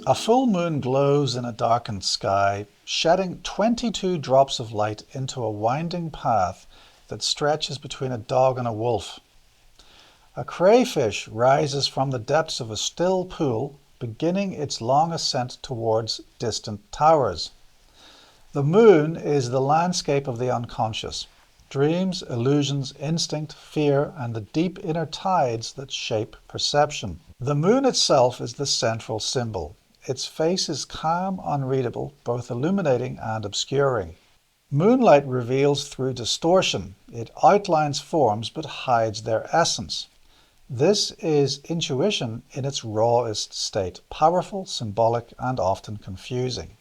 A full moon glows in a darkened sky, shedding 22 drops of light into a winding path that stretches between a dog and a wolf. A crayfish rises from the depths of a still pool, beginning its long ascent towards distant towers. The moon is the landscape of the unconscious, dreams, illusions, instinct, fear, and the deep inner tides that shape perception. The moon itself is the central symbol. Its face is calm, unreadable, both illuminating and obscuring. Moonlight reveals through distortion. It outlines forms but hides their essence. This is intuition in its rawest state, powerful, symbolic, and often confusing.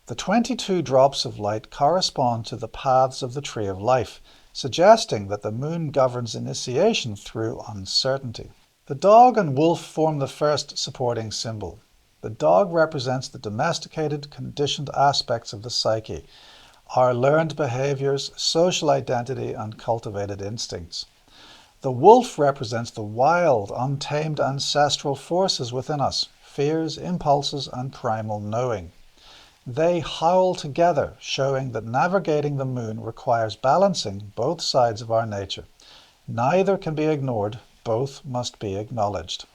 The 22 drops of light correspond to the paths of the Tree of Life, suggesting that the moon governs initiation through uncertainty. The dog and wolf form the first supporting symbol. The dog represents the domesticated, conditioned aspects of the psyche, our learned behaviors, social identity, and cultivated instincts. The wolf represents the wild, untamed ancestral forces within us, fears, impulses, and primal knowing. They howl together, showing that navigating the moon requires balancing both sides of our nature. Neither can be ignored, both must be acknowledged.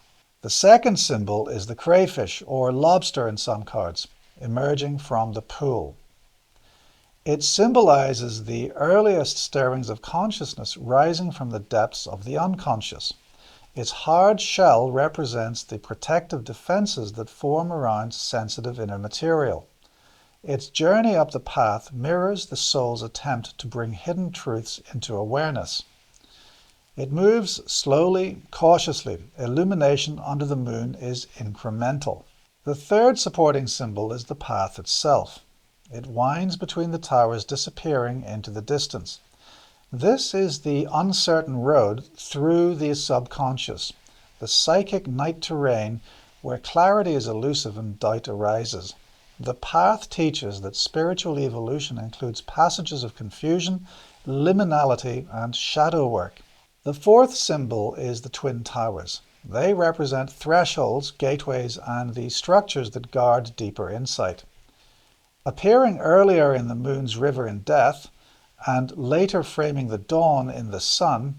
The second symbol is the crayfish, or lobster in some cards, emerging from the pool. It symbolizes the earliest stirrings of consciousness rising from the depths of the unconscious. Its hard shell represents the protective defenses that form around sensitive inner material. Its journey up the path mirrors the soul's attempt to bring hidden truths into awareness. It moves slowly, cautiously. Illumination under the moon is incremental. The third supporting symbol is the path itself. It winds between the towers, disappearing into the distance. This is the uncertain road through the subconscious, the psychic night terrain where clarity is elusive and doubt arises. The path teaches that spiritual evolution includes passages of confusion, liminality, and shadow work. The fourth symbol is the twin towers. They represent thresholds, gateways, and the structures that guard deeper insight. Appearing earlier in the moon's river in death, and later framing the dawn in the sun,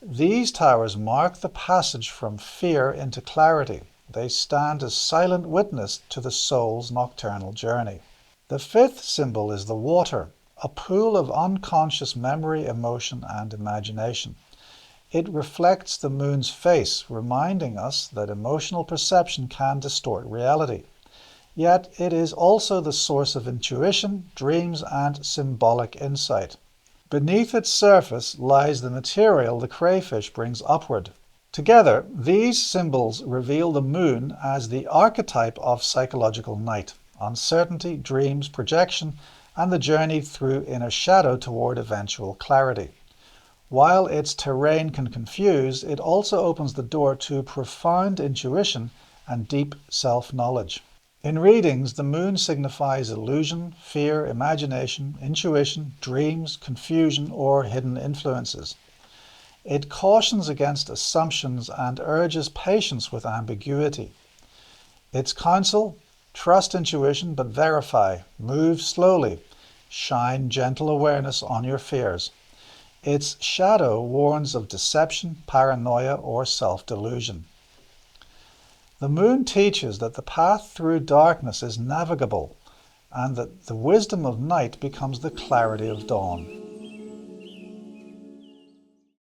these towers mark the passage from fear into clarity. They stand as silent witness to the soul's nocturnal journey. The fifth symbol is the water, a pool of unconscious memory, emotion, and imagination. It reflects the moon's face, reminding us that emotional perception can distort reality. Yet it is also the source of intuition, dreams, and symbolic insight. Beneath its surface lies the material the crayfish brings upward. Together, these symbols reveal the moon as the archetype of psychological night, uncertainty, dreams, projection, and the journey through inner shadow toward eventual clarity. While its terrain can confuse, it also opens the door to profound intuition and deep self-knowledge. In readings, the moon signifies illusion, fear, imagination, intuition, dreams, confusion, or hidden influences. It cautions against assumptions and urges patience with ambiguity. Its counsel: trust intuition but verify, move slowly, shine gentle awareness on your fears. Its shadow warns of deception, paranoia, or self-delusion. The moon teaches that the path through darkness is navigable, and that the wisdom of night becomes the clarity of dawn.